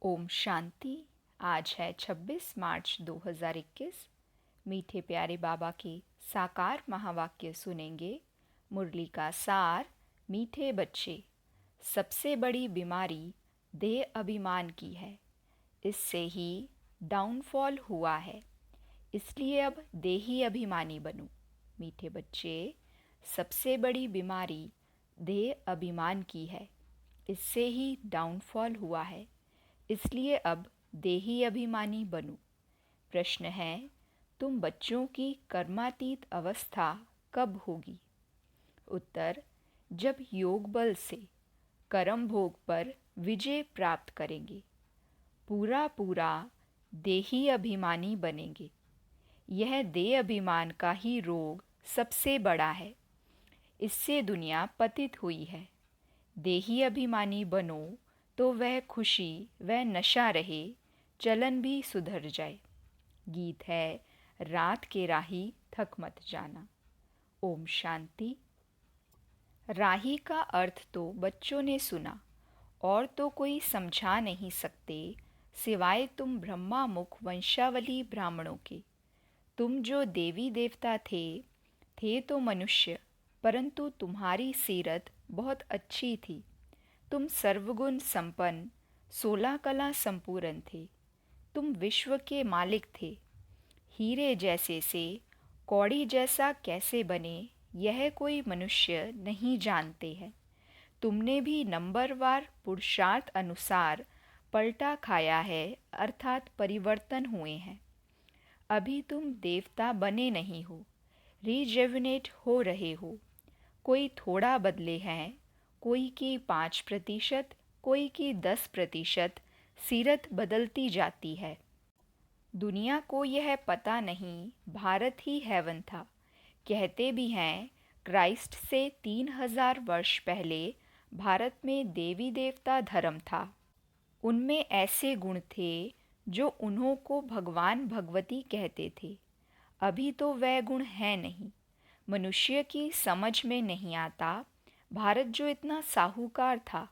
ओम शांति। आज है 26 मार्च 2021। मीठे प्यारे बाबा के साकार महावाक्य सुनेंगे। मुरली का सार। मीठे बच्चे, सबसे बड़ी बीमारी देह अभिमान की है। इससे ही डाउनफॉल हुआ है, इसलिए अब देही अभिमानी बनो। मीठे बच्चे, सबसे बड़ी बीमारी देह अभिमान की है, इससे ही डाउनफॉल हुआ है, इसलिए अब देही अभिमानी बनो। प्रश्न है, तुम बच्चों की कर्मातीत अवस्था कब होगी? उत्तर, जब योग बल से कर्म भोग पर विजय प्राप्त करेंगे, पूरा पूरा देही अभिमानी बनेंगे। यह देह अभिमान का ही रोग सबसे बड़ा है, इससे दुनिया पतित हुई है। देही अभिमानी बनो तो वह खुशी, वह नशा रहे, चलन भी सुधर जाए। गीत है, रात के राही थक मत जाना। ओम शांति। राही का अर्थ तो बच्चों ने सुना, और तो कोई समझा नहीं सकते सिवाय तुम ब्रह्मा मुख वंशावली ब्राह्मणों के। तुम जो देवी देवता थे तो मनुष्य, परंतु तुम्हारी सीरत बहुत अच्छी थी। तुम सर्वगुण संपन्न, 16 कला संपूर्ण थे। तुम विश्व के मालिक थे। हीरे जैसे से कौड़ी जैसा कैसे बने, यह कोई मनुष्य नहीं जानते हैं। तुमने भी नंबरवार पुरुषार्थ अनुसार पलटा खाया है, अर्थात परिवर्तन हुए हैं। अभी तुम देवता बने नहीं हो, रिजेवनेट हो रहे हो। कोई थोड़ा बदले हैं, कोई की 5%, कोई की 10%। सीरत बदलती जाती है। दुनिया को यह पता नहीं भारत ही हेवन था। कहते भी हैं क्राइस्ट से 3000 वर्ष पहले भारत में देवी देवता धर्म था। उनमें ऐसे गुण थे जो उन्हों को भगवान भगवती कहते थे। अभी तो वह गुण है नहीं, मनुष्य की समझ में नहीं आता। भारत जो इतना साहूकार था,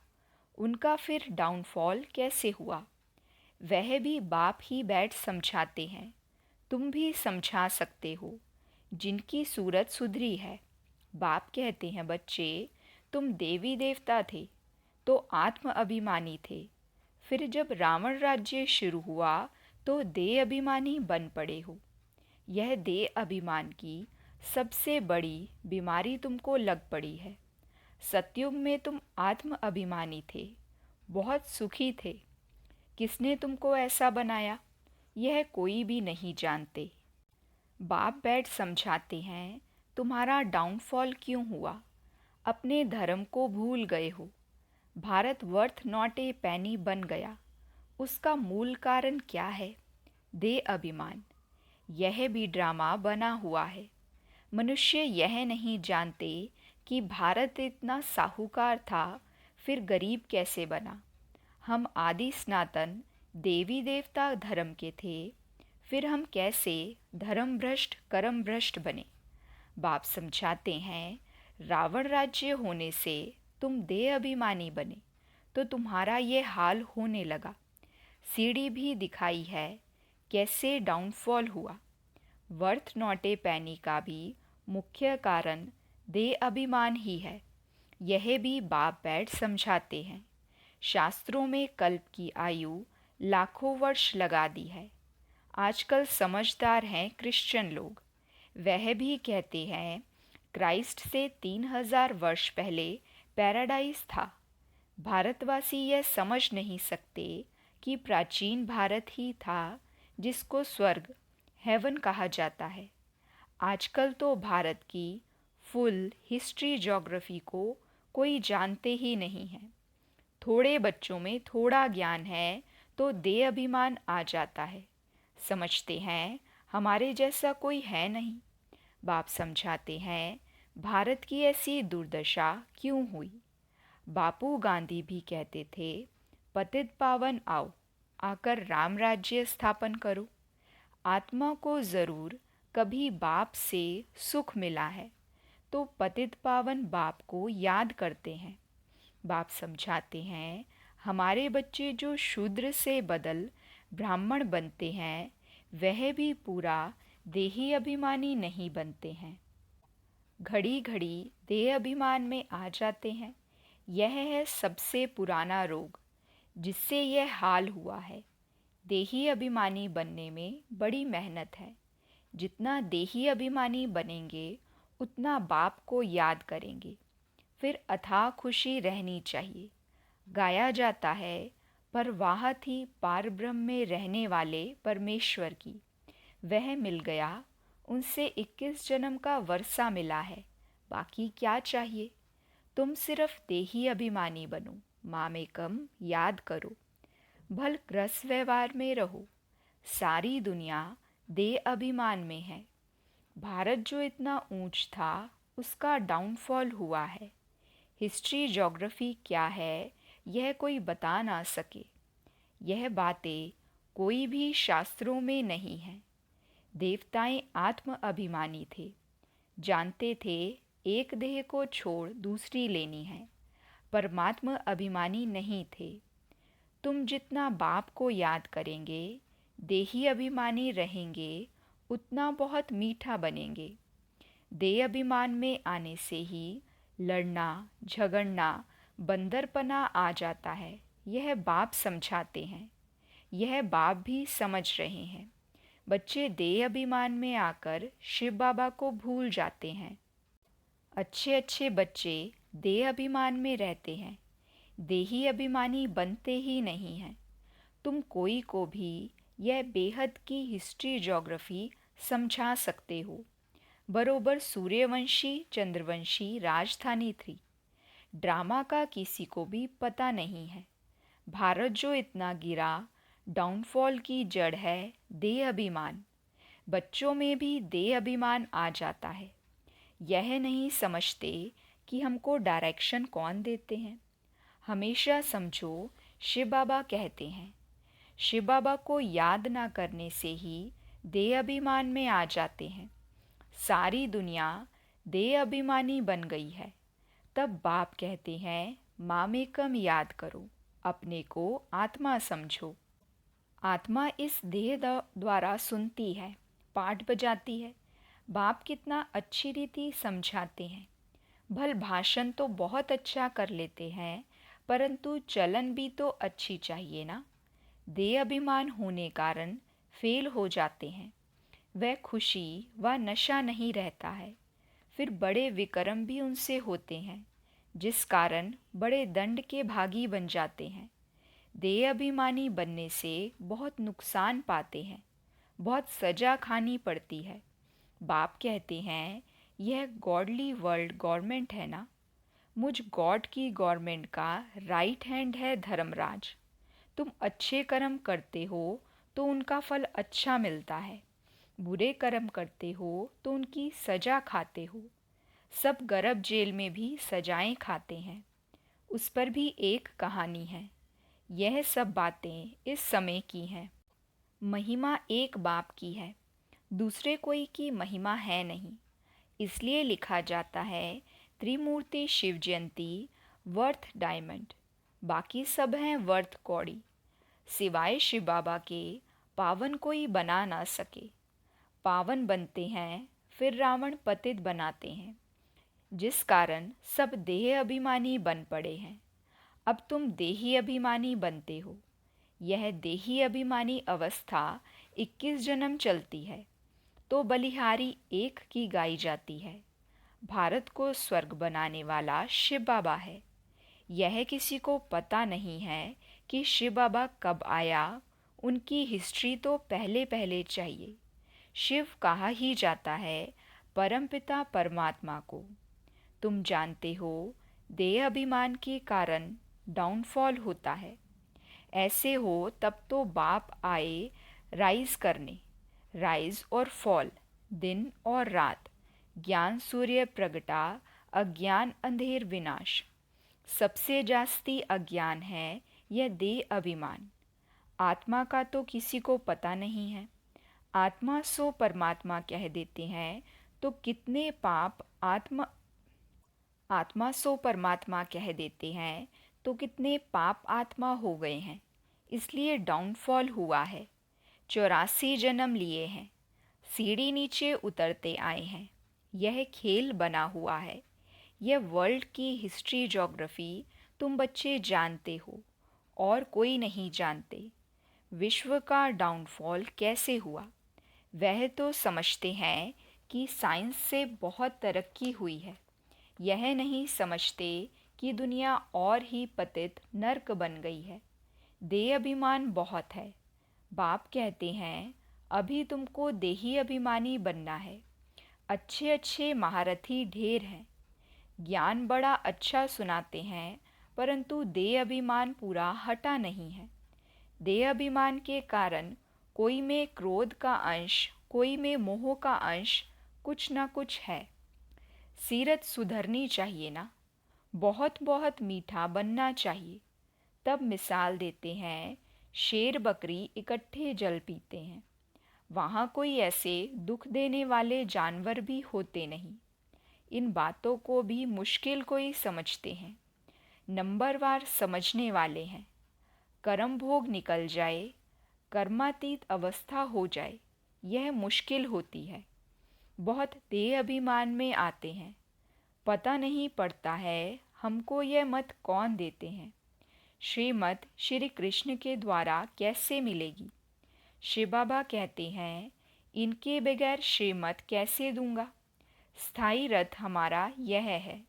उनका फिर डाउनफॉल कैसे हुआ? वह भी बाप ही बैठ समझाते हैं। तुम भी समझा सकते हो, जिनकी सूरत सुधरी है। बाप कहते हैं, बच्चे तुम देवी देवता थे तो आत्म अभिमानी थे। फिर जब रावण राज्य शुरू हुआ तो देह अभिमानी बन पड़े हो। यह देह अभिमान की सबसे बड़ी बीमारी तुमको लग पड़ी है। सतयुग में तुम आत्म अभिमानी थे, बहुत सुखी थे। किसने तुमको ऐसा बनाया, यह कोई भी नहीं जानते। बाप बैठ समझाते हैं, तुम्हारा डाउनफॉल क्यों हुआ? अपने धर्म को भूल गए हो। भारत वर्थ नॉट ए पैनी बन गया। उसका मूल कारण क्या है? देह अभिमान। यह भी ड्रामा बना हुआ है। मनुष्य यह नहीं जानते कि भारत इतना साहूकार था, फिर गरीब कैसे बना। हम आदि सनातन देवी देवता धर्म के थे, फिर हम कैसे धर्म भ्रष्ट कर्म भ्रष्ट बने। बाप समझाते हैं, रावण राज्य होने से तुम देह अभिमानी बने तो तुम्हारा ये हाल होने लगा। सीढ़ी भी दिखाई है कैसे डाउनफॉल हुआ। वर्थ नॉट ए पैनी का भी मुख्य कारण देह अभिमान ही है। यह भी बाप बैठ समझाते हैं। शास्त्रों में कल्प की आयु लाखों वर्ष लगा दी है। आजकल समझदार हैं क्रिश्चियन लोग। वह भी कहते हैं क्राइस्ट से 3000 वर्ष पहले पैराडाइज था। भारतवासी यह समझ नहीं सकते कि प्राचीन भारत ही था जिसको स्वर्ग, हेवन कहा जाता है। आजकल तो भारत की फुल हिस्ट्री ज्योग्राफी को कोई जानते ही नहीं है। थोड़े बच्चों में थोड़ा ज्ञान है तो देह अभिमान आ जाता है। समझते हैं हमारे जैसा कोई है नहीं। बाप समझाते हैं, भारत की ऐसी दुर्दशा क्यों हुई। बापू गांधी भी कहते थे, पतित पावन आओ, आकर राम राज्य स्थापन करो। आत्मा को ज़रूर कभी बाप से सुख मिला है तो पतित पावन बाप को याद करते हैं। बाप समझाते हैं, हमारे बच्चे जो शूद्र से बदल ब्राह्मण बनते हैं, वह भी पूरा देही अभिमानी नहीं बनते हैं। घड़ी घड़ी देह अभिमान में आ जाते हैं। यह है सबसे पुराना रोग जिससे यह हाल हुआ है। देही अभिमानी बनने में बड़ी मेहनत है। जितना देही अभिमानी बनेंगे उतना बाप को याद करेंगे, फिर अथाह खुशी रहनी चाहिए। गाया जाता है, पर वाह थी पारब्रह्म में रहने वाले परमेश्वर की। वह मिल गया, उनसे 21 जन्म का वर्षा मिला है। बाकी क्या चाहिए? तुम सिर्फ देही अभिमानी बनो, मामेकम याद करो। भल रस व्यवहार में रहो। सारी दुनिया देह अभिमान में है। भारत जो इतना ऊंच था, उसका डाउनफॉल हुआ है। हिस्ट्री ज्योग्राफी क्या है, यह कोई बता ना सके। यह बातें कोई भी शास्त्रों में नहीं है। देवताएं आत्म अभिमानी थे, जानते थे एक देह को छोड़ दूसरी लेनी है। परमात्मा अभिमानी नहीं थे। तुम जितना बाप को याद करेंगे, देही अभिमानी रहेंगे, उतना बहुत मीठा बनेंगे। देह अभिमान में आने से ही लड़ना झगड़ना बंदरपना आ जाता है। यह बाप समझाते हैं, यह बाप भी समझ रहे हैं। बच्चे देह अभिमान में आकर शिव बाबा को भूल जाते हैं। अच्छे अच्छे बच्चे देह अभिमान में रहते हैं, देही अभिमानी बनते ही नहीं हैं। तुम कोई को भी यह बेहद की हिस्ट्री ज्योग्राफी समझा सकते हो। बरोबर सूर्यवंशी चंद्रवंशी राजधानी थी। ड्रामा का किसी को भी पता नहीं है। भारत जो इतना गिरा, डाउनफॉल की जड़ है देह अभिमान। बच्चों में भी देह अभिमान आ जाता है। यह नहीं समझते कि हमको डायरेक्शन कौन देते हैं। हमेशा समझो शिव बाबा कहते हैं। शिव बाबा को याद ना करने से ही देह अभिमान में आ जाते हैं। सारी दुनिया देह अभिमानी बन गई है। तब बाप कहते हैं, मामेकम याद करो, अपने को आत्मा समझो। आत्मा इस देह द्वारा सुनती है, पाठ बजाती है। बाप कितना अच्छी रीति समझाते हैं। भल भाषण तो बहुत अच्छा कर लेते हैं, परंतु चलन भी तो अच्छी चाहिए ना। देह अभिमान होने कारण फेल हो जाते हैं। वह खुशी व नशा नहीं रहता है। फिर बड़े विक्रम भी उनसे होते हैं, जिस कारण बड़े दंड के भागी बन जाते हैं। देह अभिमानी बनने से बहुत नुकसान पाते हैं, बहुत सजा खानी पड़ती है। बाप कहते हैं, यह गॉडली वर्ल्ड गवर्नमेंट है ना। मुझ गॉड की गवर्नमेंट का राइट हैंड है धर्मराज। तुम अच्छे कर्म करते हो तो उनका फल अच्छा मिलता है, बुरे कर्म करते हो तो उनकी सजा खाते हो। सब गर्भ जेल में भी सजाएं खाते हैं। उस पर भी एक कहानी है। यह सब बातें इस समय की हैं। महिमा एक बाप की है, दूसरे कोई की महिमा है नहीं। इसलिए लिखा जाता है, त्रिमूर्ति शिव जयंती वर्थ डायमंड, बाकी सब हैं वर्थ कौड़ी। सिवाय शिव बाबा के पावन कोई बना ना सके। पावन बनते हैं, फिर रावण पतित बनाते हैं, जिस कारण सब देह अभिमानी बन पड़े हैं। अब तुम देही अभिमानी बनते हो। यह देही अभिमानी अवस्था 21 जन्म चलती है, तो बलिहारी एक की गाई जाती है। भारत को स्वर्ग बनाने वाला शिव बाबा है। यह किसी को पता नहीं है कि शिव बाबा कब आया। उनकी हिस्ट्री तो पहले पहले चाहिए। शिव कहा ही जाता है परमपिता परमात्मा को। तुम जानते हो, देह अभिमान के कारण डाउनफॉल होता है। ऐसे हो तब तो बाप आए राइज करने। राइज और फॉल, दिन और रात, ज्ञान सूर्य प्रगटा, अज्ञान अंधेर विनाश। सबसे जास्ती अज्ञान है यह देह अभिमान। आत्मा का तो किसी को पता नहीं है। आत्मा सो परमात्मा कह देते हैं, तो कितने पाप आत्मा सो परमात्मा कह देते हैं, तो कितने पाप आत्मा हो गए हैं, इसलिए डाउनफॉल हुआ है। 84 जन्म लिए हैं, सीढ़ी नीचे उतरते आए हैं। यह खेल बना हुआ है। यह वर्ल्ड की हिस्ट्री ज्योग्राफी तुम बच्चे जानते हो और कोई नहीं जानते। विश्व का डाउनफॉल कैसे हुआ वह तो समझते हैं कि साइंस से बहुत तरक्की हुई है। यह नहीं समझते कि दुनिया और ही पतित नर्क बन गई है। देह अभिमान बहुत है। बाप कहते हैं अभी तुमको देही अभिमानी बनना है। अच्छे अच्छे महारथी ढेर हैं, ज्ञान बड़ा अच्छा सुनाते हैं, परंतु देह अभिमान पूरा हटा नहीं है। देह अभिमान के कारण कोई में क्रोध का अंश, कोई में मोह का अंश, कुछ ना कुछ है। सीरत सुधरनी चाहिए ना, बहुत बहुत मीठा बनना चाहिए। तब मिसाल देते हैं, शेर बकरी इकट्ठे जल पीते हैं। वहाँ कोई ऐसे दुख देने वाले जानवर भी होते नहीं। इन बातों को भी मुश्किल कोई समझते हैं। नंबरवार समझने वाले हैं। कर्म भोग निकल जाए, कर्मातीत अवस्था हो जाए, यह मुश्किल होती है। बहुत देह अभिमान में आते हैं। पता नहीं पड़ता है हमको यह मत कौन देते हैं। श्रीमत श्री कृष्ण के द्वारा कैसे मिलेगी। शिव बाबा कहते हैं इनके बगैर श्रीमत कैसे दूंगा। स्थायी रथ हमारा यह है।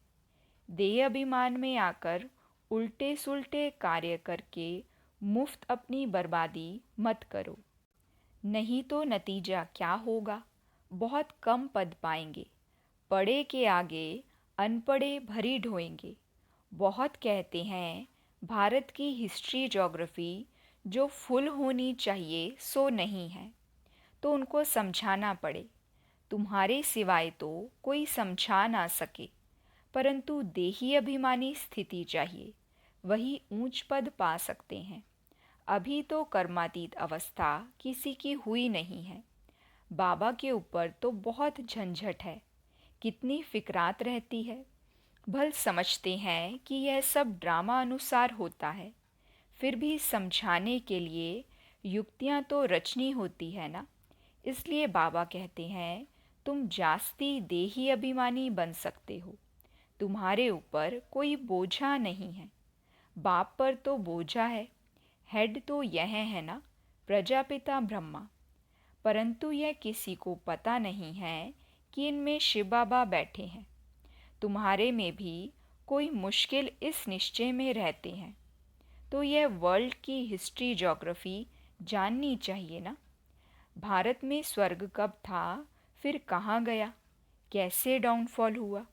देह अभिमान में आकर उल्टे सुल्टे कार्य करके मुफ्त अपनी बर्बादी मत करो, नहीं तो नतीजा क्या होगा। बहुत कम पद पाएंगे। पढ़े के आगे अनपढ़े भरी ढोएंगे। बहुत कहते हैं भारत की हिस्ट्री ज्योग्राफी जो फुल होनी चाहिए सो नहीं है, तो उनको समझाना पड़े। तुम्हारे सिवाय तो कोई समझा ना सके, परंतु देही अभिमानी स्थिति चाहिए, वही ऊंच पद पा सकते हैं। अभी तो कर्मातीत अवस्था किसी की हुई नहीं है। बाबा के ऊपर तो बहुत झंझट है, कितनी फिक्रात रहती है। भल समझते हैं कि यह सब ड्रामा अनुसार होता है, फिर भी समझाने के लिए युक्तियाँ तो रचनी होती है ना। इसलिए बाबा कहते हैं तुम जास्ती देही अभिमानी बन सकते हो, तुम्हारे ऊपर कोई बोझा नहीं है। बाप पर तो बोझा है। हेड तो यह है ना, प्रजापिता ब्रह्मा। परंतु यह किसी को पता नहीं है कि इनमें शिव बाबा बैठे हैं। तुम्हारे में भी कोई मुश्किल इस निश्चय में रहते हैं, तो यह वर्ल्ड की हिस्ट्री ज्योग्राफी जाननी चाहिए ना। भारत में स्वर्ग कब था, फिर कहाँ गया, कैसे डाउनफॉल हुआ,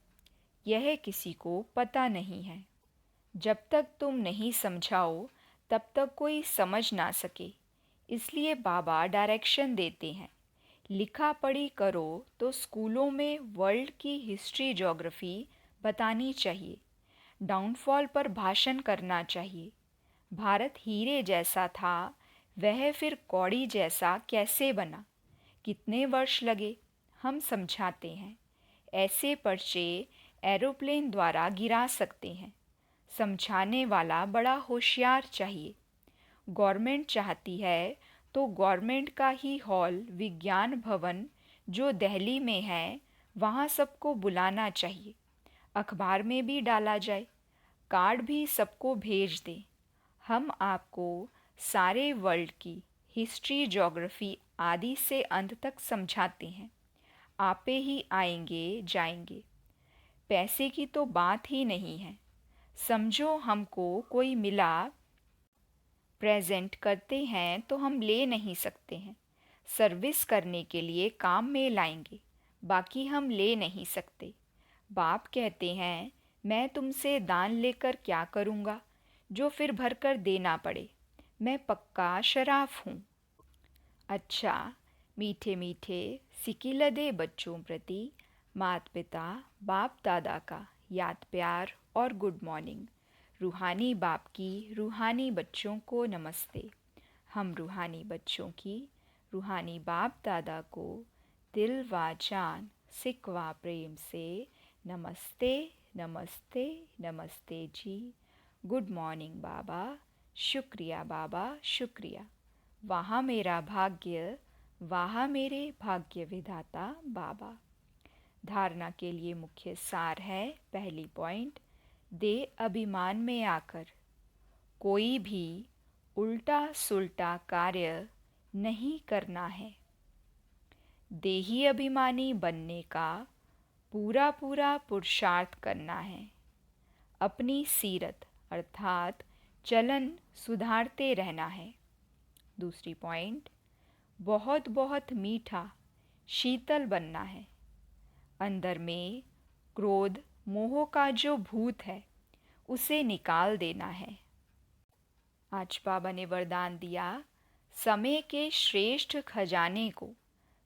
यह किसी को पता नहीं है। जब तक तुम नहीं समझाओ तब तक कोई समझ ना सके। इसलिए बाबा डायरेक्शन देते हैं, लिखा पढ़ी करो तो स्कूलों में वर्ल्ड की हिस्ट्री ज्योग्राफी बतानी चाहिए। डाउनफॉल पर भाषण करना चाहिए। भारत हीरे जैसा था, वह फिर कौड़ी जैसा कैसे बना, कितने वर्ष लगे, हम समझाते हैं। ऐसे पर्चे एरोप्लेन द्वारा गिरा सकते हैं। समझाने वाला बड़ा होशियार चाहिए। गवर्नमेंट चाहती है तो गवर्नमेंट का ही हॉल विज्ञान भवन जो दिल्ली में है वहाँ सबको बुलाना चाहिए। अखबार में भी डाला जाए, कार्ड भी सबको भेज दें। हम आपको सारे वर्ल्ड की हिस्ट्री ज्योग्राफी आदि से अंत तक समझाते हैं। आपे ही आएंगे जाएंगे। पैसे की तो बात ही नहीं है। समझो हमको कोई मिला, प्रेजेंट करते हैं तो हम ले नहीं सकते हैं। सर्विस करने के लिए काम में लाएंगे, बाकी हम ले नहीं सकते। बाप कहते हैं मैं तुमसे दान लेकर क्या करूँगा जो फिर भर कर देना पड़े। मैं पक्का शराफ हूँ। अच्छा, मीठे मीठे सिकिलदे बच्चों प्रति माता पिता बाप दादा का याद प्यार और गुड मॉर्निंग। रूहानी बाप की रूहानी बच्चों को नमस्ते। हम रूहानी बच्चों की रूहानी बाप दादा को दिल व जान सिक व प्रेम से नमस्ते नमस्ते नमस्ते जी। गुड मॉर्निंग बाबा, शुक्रिया बाबा शुक्रिया। वहाँ मेरा भाग्य, वहाँ मेरे भाग्य विधाता बाबा। धारणा के लिए मुख्य सार है। पहली पॉइंट, दे अभिमान में आकर कोई भी उल्टा सुल्टा कार्य नहीं करना है। देही अभिमानी बनने का पूरा पूरा पुरुषार्थ करना है। अपनी सीरत अर्थात चलन सुधारते रहना है। दूसरी पॉइंट, बहुत बहुत मीठा शीतल बनना है। अंदर में क्रोध मोह का जो भूत है उसे निकाल देना है। आज बाबा ने वरदान दिया, समय के श्रेष्ठ खजाने को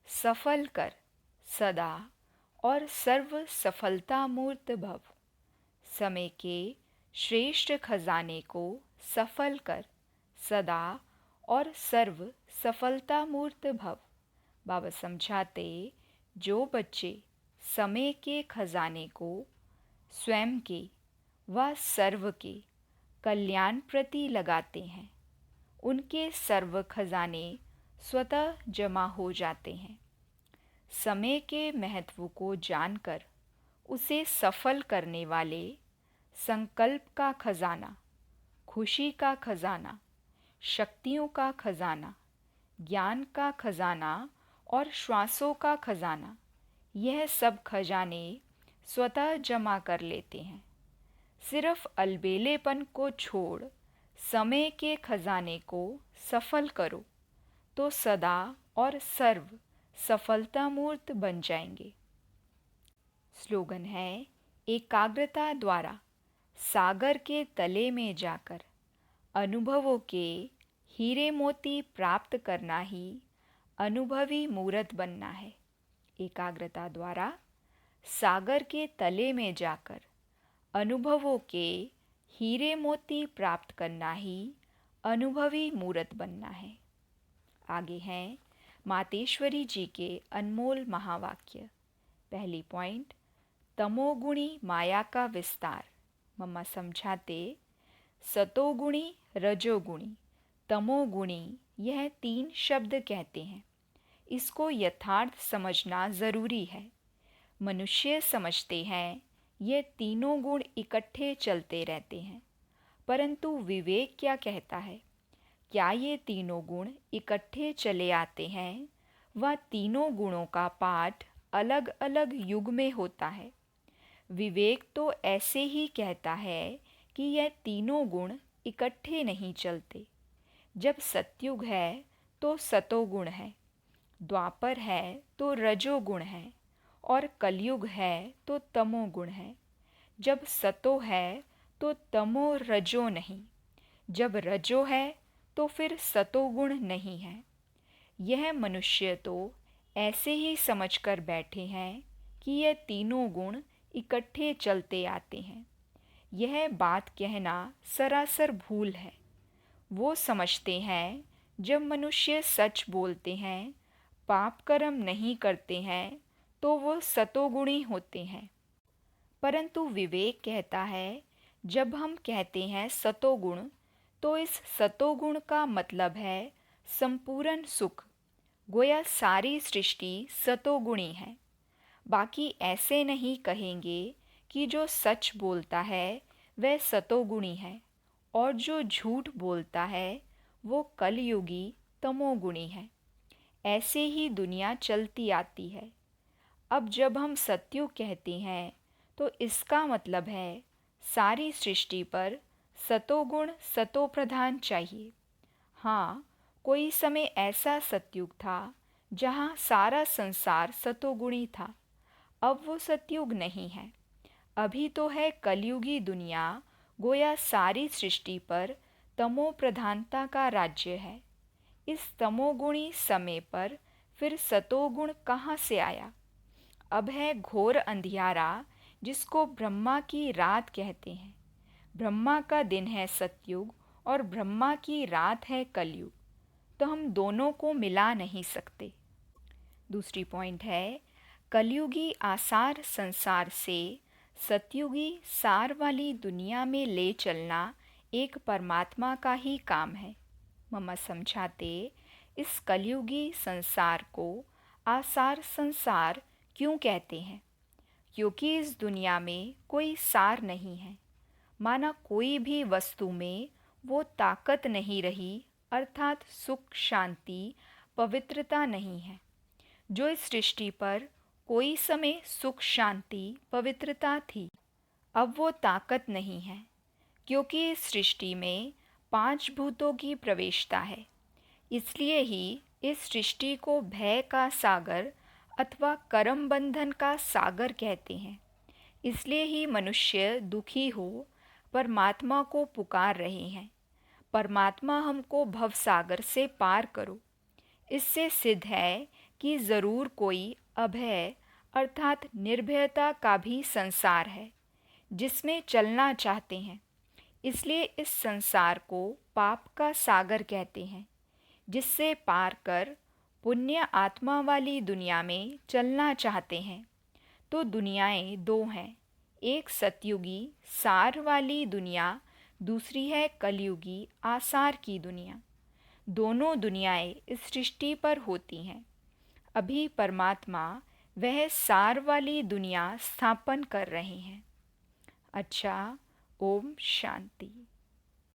सफल कर सदा और सर्व सफलता मूर्त भव। समय के श्रेष्ठ खजाने को सफल कर सदा और सर्व सफलता मूर्त भव। बाबा समझाते, जो बच्चे समय के खजाने को स्वयं के व सर्व के कल्याण प्रति लगाते हैं, उनके सर्व खजाने स्वतः जमा हो जाते हैं। समय के महत्व को जानकर उसे सफल करने वाले संकल्प का खजाना, खुशी का खजाना, शक्तियों का खजाना, ज्ञान का खजाना और श्वासों का खजाना, यह सब खजाने स्वतः जमा कर लेते हैं। सिर्फ अलबेलेपन को छोड़ समय के खजाने को सफल करो तो सदा और सर्व सफलता मूर्त बन जाएंगे। स्लोगन है, एकाग्रता द्वारा सागर के तले में जाकर अनुभवों के हीरे मोती प्राप्त करना ही अनुभवी मूर्त बनना है। एकाग्रता द्वारा सागर के तले में जाकर अनुभवों के हीरे मोती प्राप्त करना ही अनुभवी मूर्त बनना है। आगे हैं मातेश्वरी जी के अनमोल महावाक्य। पहली पॉइंट, तमोगुणी माया का विस्तार। मम्मा समझाते, सतोगुणी, रजोगुणी, तमोगुणी, यह 3 शब्द कहते हैं। इसको यथार्थ समझना ज़रूरी है। मनुष्य समझते हैं ये तीनों गुण इकट्ठे चलते रहते हैं, परंतु विवेक क्या कहता है? क्या ये तीनों गुण इकट्ठे चले आते हैं व तीनों गुणों का पाठ अलग अलग युग में होता है? विवेक तो ऐसे ही कहता है कि यह तीनों गुण इकट्ठे नहीं चलते। जब सतयुग है तो सतोगुण है, द्वापर है तो रजोगुण है और कलयुग है तो तमोगुण है। जब सतो है तो तमो रजो नहीं, जब रजो है तो फिर सतोगुण नहीं है। यह मनुष्य तो ऐसे ही समझकर बैठे हैं कि यह तीनों गुण इकट्ठे चलते आते हैं। यह बात कहना सरासर भूल है। वो समझते हैं जब मनुष्य सच बोलते हैं, पाप कर्म नहीं करते हैं, तो वो सतोगुणी होते हैं। परंतु विवेक कहता है, जब हम कहते हैं सतोगुण, तो इस सतोगुण का मतलब है संपूर्ण सुख। गोया सारी सृष्टि सतोगुणी है। बाकी ऐसे नहीं कहेंगे कि जो सच बोलता है वह सतोगुणी है और जो झूठ बोलता है वो कलयुगी तमोगुणी है। ऐसे ही दुनिया चलती आती है। अब जब हम सत्युग कहते हैं तो इसका मतलब है सारी सृष्टि पर सतोगुण सतोप्रधान चाहिए। हाँ, कोई समय ऐसा सतयुग था जहाँ सारा संसार सतोगुणी था। अब वो सतयुग नहीं है। अभी तो है कलयुगी दुनिया, गोया सारी सृष्टि पर तमो प्रधानता का राज्य है। इस तमोगुणी समय पर फिर सतोगुण कहाँ से आया? अब है घोर अंधियारा, जिसको ब्रह्मा की रात कहते हैं। ब्रह्मा का दिन है सतयुग और ब्रह्मा की रात है कलयुग, तो हम दोनों को मिला नहीं सकते। दूसरी पॉइंट है, कलयुगी आसार संसार से सतयुगी सार वाली दुनिया में ले चलना एक परमात्मा का ही काम है। मम्मा समझाते, इस कलयुगी संसार को आसार संसार क्यों कहते हैं? क्योंकि इस दुनिया में कोई सार नहीं है। माना कोई भी वस्तु में वो ताकत नहीं रही, अर्थात सुख शांति पवित्रता नहीं है। जो इस सृष्टि पर कोई समय सुख शांति पवित्रता थी, अब वो ताकत नहीं है, क्योंकि इस सृष्टि में 5 भूतों की प्रवेशता है। इसलिए ही इस सृष्टि को भय का सागर अथवा कर्म बंधन का सागर कहते हैं। इसलिए ही मनुष्य दुखी हो परमात्मा को पुकार रहे हैं, परमात्मा हमको भवसागर से पार करो। इससे सिद्ध है कि ज़रूर कोई अभय अर्थात निर्भयता का भी संसार है, जिसमें चलना चाहते हैं। इसलिए इस संसार को पाप का सागर कहते हैं, जिससे पार कर पुण्य आत्मा वाली दुनिया में चलना चाहते हैं। तो दुनियाएं दो हैं, एक सतयुगी सार वाली दुनिया, दूसरी है कलयुगी आसार की दुनिया। दोनों दुनियाएं इस सृष्टि पर होती हैं। अभी परमात्मा वह सार वाली दुनिया स्थापन कर रहे हैं। अच्छा, ओम शांति।